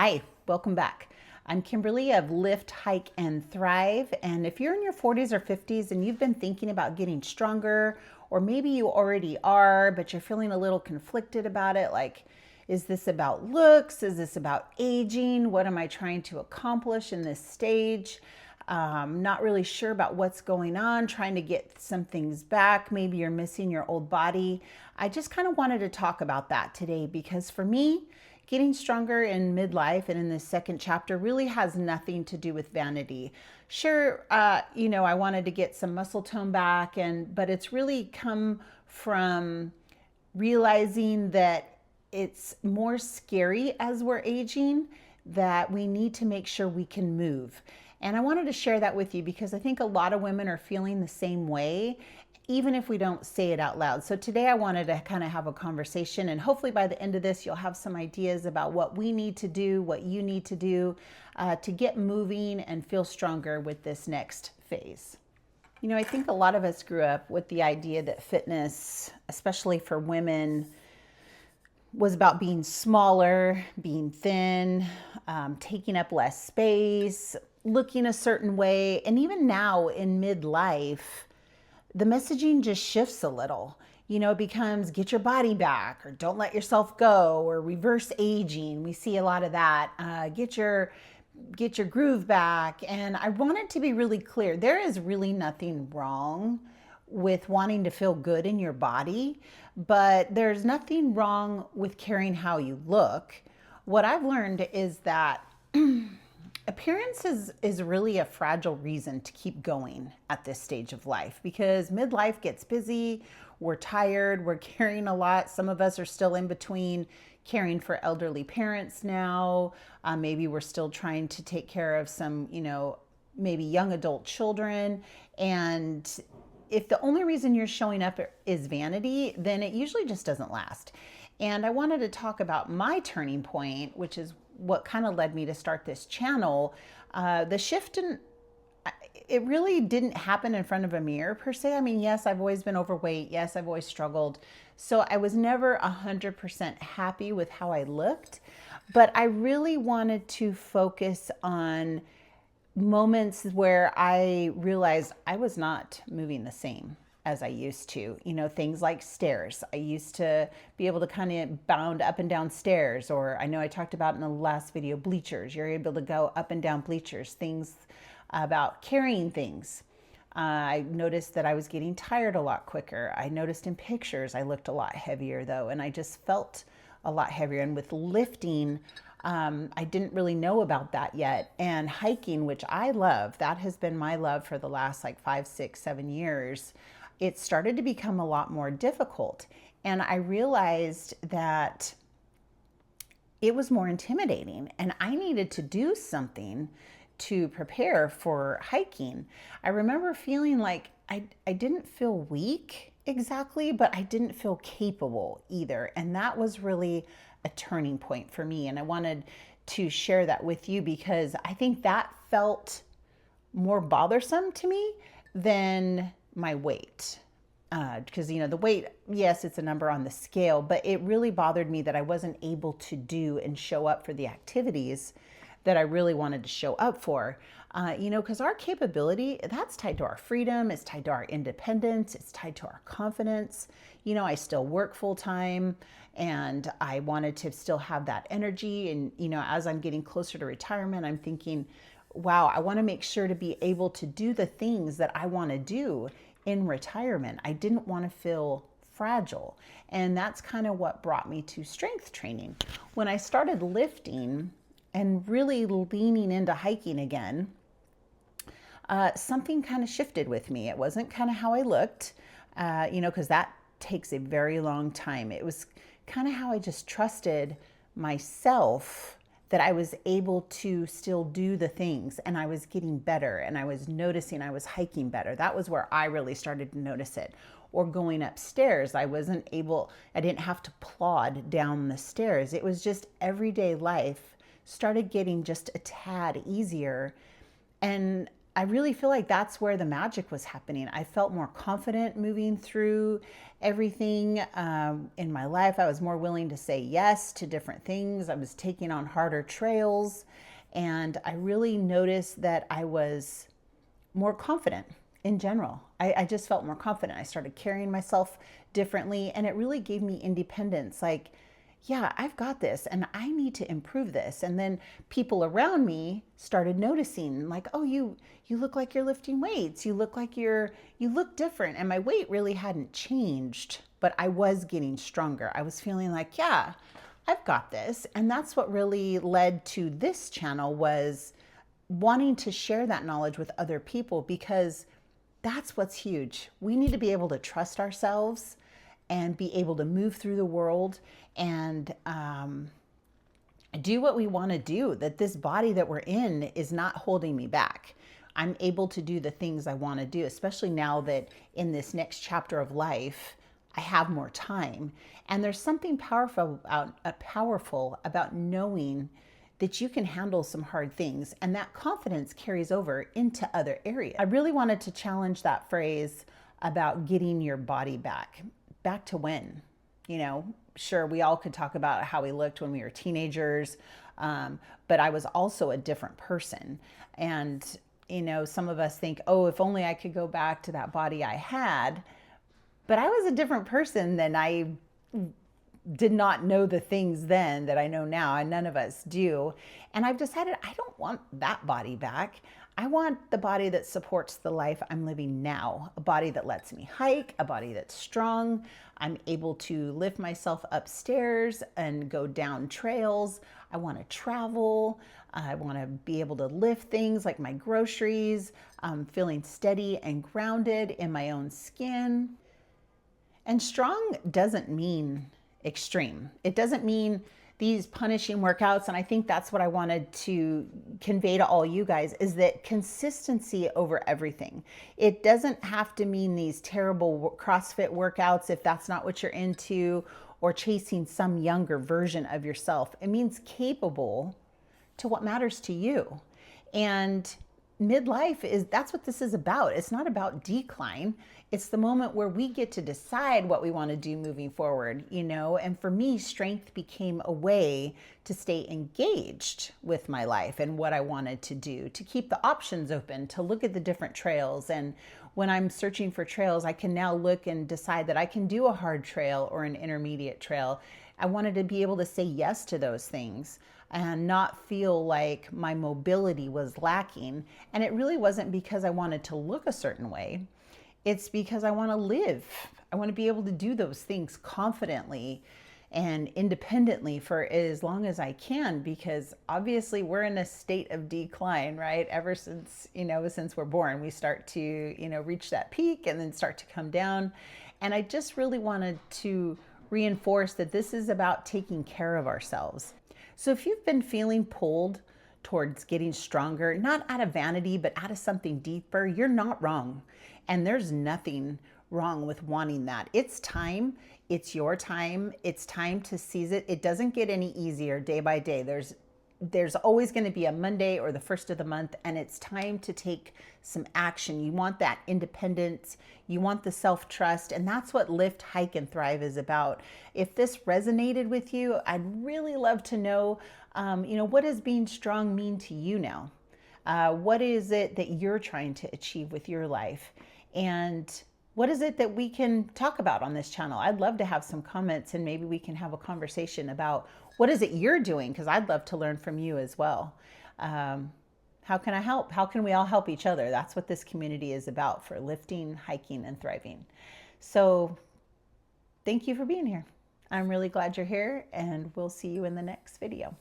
Hi, welcome back. I'm Kimberly of Lift, Hike, and Thrive. And if you're in your 40s or 50s and you've been thinking about getting stronger, or maybe you already are, but you're feeling a little conflicted about it, like, is this about looks? Is this about aging? What am I trying to accomplish in this stage? Not really sure about what's going on, trying to get some things back. Maybe you're missing your old body. I just kind of wanted to talk about that today because for me, getting stronger in midlife and in this second chapter really has nothing to do with vanity. Sure, I wanted to get some muscle tone back, but it's really come from realizing that it's more scary as we're aging, that we need to make sure we can move. And I wanted to share that with you because I think a lot of women are feeling the same way, even if we don't say it out loud. So today I wanted to kind of have a conversation, and hopefully by the end of this, you'll have some ideas about what we need to do, what you need to do to get moving and feel stronger with this next phase. I think a lot of us grew up with the idea that fitness, especially for women, was about being smaller, being thin, taking up less space, looking a certain way. And even now in midlife, the messaging just shifts a little. It becomes get your body back, or don't let yourself go, or reverse aging. We see a lot of that. Get your groove back. And I want it to be really clear. There is really nothing wrong with wanting to feel good in your body, but there's nothing wrong with caring how you look. What I've learned is that appearance is really a fragile reason to keep going at this stage of life, because midlife gets busy, we're tired, we're carrying a lot. Some of us are still in between caring for elderly parents now. Maybe we're still trying to take care of some, maybe young adult children. And if the only reason you're showing up is vanity, then it usually just doesn't last. And I wanted to talk about my turning point, which is what kind of led me to start this channel. The shift it really didn't happen in front of a mirror per se. I mean, yes, I've always been overweight. Yes, I've always struggled. So I was never 100% happy with how I looked, but I really wanted to focus on moments where I realized I was not moving the same as I used to. Things like stairs. I used to be able to kind of bound up and down stairs, or I know I talked about in the last video, bleachers. You're able to go up and down bleachers, things about carrying things. I noticed that I was getting tired a lot quicker. I noticed in pictures I looked a lot heavier though, and I just felt a lot heavier. And with lifting, I didn't really know about that yet. And hiking, which I love, that has been my love for the last 5, 6, 7 years. It started to become a lot more difficult. And I realized that it was more intimidating and I needed to do something to prepare for hiking. I remember feeling like I didn't feel weak exactly, but I didn't feel capable either. And that was really a turning point for me. And I wanted to share that with you because I think that felt more bothersome to me than my weight. Because, the weight, yes, it's a number on the scale, but it really bothered me that I wasn't able to do and show up for the activities that I really wanted to show up for. Because our capability, that's tied to our freedom, it's tied to our independence, it's tied to our confidence. I still work full time and I wanted to still have that energy. And, as I'm getting closer to retirement, I'm thinking, wow, I want to make sure to be able to do the things that I want to do in retirement. I didn't want to feel fragile. And that's kind of what brought me to strength training. When I started lifting and really leaning into hiking again, something kind of shifted with me. It wasn't kind of how I looked, because that takes a very long time. It was kind of how I just trusted myself that I was able to still do the things, and I was getting better, and I was noticing I was hiking better. That was where I really started to notice it. Or going upstairs, I didn't have to plod down the stairs. It was just everyday life started getting just a tad easier. And I really feel like that's where the magic was happening. I felt more confident moving through everything in my life. I was more willing to say yes to different things. I was taking on harder trails. And I really noticed that I was more confident in general. I just felt more confident. I started carrying myself differently, and it really gave me independence. Like, yeah, I've got this and I need to improve this. And then people around me started noticing, like, oh, you look like you're lifting weights. You look like you look different. And my weight really hadn't changed, but I was getting stronger. I was feeling like, yeah, I've got this. And that's what really led to this channel, was wanting to share that knowledge with other people, because that's what's huge. We need to be able to trust ourselves and be able to move through the world and do what we want to do, that this body that we're in is not holding me back. I'm able to do the things I want to do, especially now that in this next chapter of life, I have more time. And there's something powerful about knowing that you can handle some hard things, and that confidence carries over into other areas. I really wanted to challenge that phrase about getting your body back. Back to when? You know, sure, we all could talk about how we looked when we were teenagers, but I was also a different person. And, you know, some of us think, oh, if only I could go back to that body I had. But I was a different person than I did not know the things then that I know now, and none of us do. And I've decided I don't want that body back. I want the body that supports the life I'm living now, a body that lets me hike, a body that's strong. I'm able to lift myself upstairs and go down trails. I want to travel. I want to be able to lift things like my groceries, feeling steady and grounded in my own skin. And strong doesn't mean extreme. It doesn't mean these punishing workouts. And I think that's what I wanted to convey to all you guys, is that consistency over everything. It doesn't have to mean these terrible CrossFit workouts if that's not what you're into, or chasing some younger version of yourself. It means capable to what matters to you. And midlife that's what this is about. It's not about decline. It's the moment where we get to decide what we want to do moving forward, you know? And for me, strength became a way to stay engaged with my life and what I wanted to do, to keep the options open, to look at the different trails. And when I'm searching for trails, I can now look and decide that I can do a hard trail or an intermediate trail. I wanted to be able to say yes to those things and not feel like my mobility was lacking. And it really wasn't because I wanted to look a certain way. It's because I want to live. I want to be able to do those things confidently and independently for as long as I can, because obviously we're in a state of decline, right? Ever since, since we're born, we start to, reach that peak and then start to come down. And I just really wanted to reinforce that this is about taking care of ourselves. So if you've been feeling pulled towards getting stronger, not out of vanity, but out of something deeper, you're not wrong. And there's nothing wrong with wanting that. It's time. It's your time. It's time to seize it. It doesn't get any easier day by day. There's always going to be a Monday or the first of the month, and it's time to take some action. You want that independence. You want the self-trust, and that's what Lift, Hike, and Thrive is about. If this resonated with you, I'd really love to know, what does being strong mean to you now? What is it that you're trying to achieve with your life? And what is it that we can talk about on this channel? I'd love to have some comments, and maybe we can have a conversation about what is it you're doing, because I'd love to learn from you as well. How can I help? How can we all help each other? That's what this community is about, for lifting, hiking, and thriving. So thank you for being here. I'm really glad you're here, and we'll see you in the next video.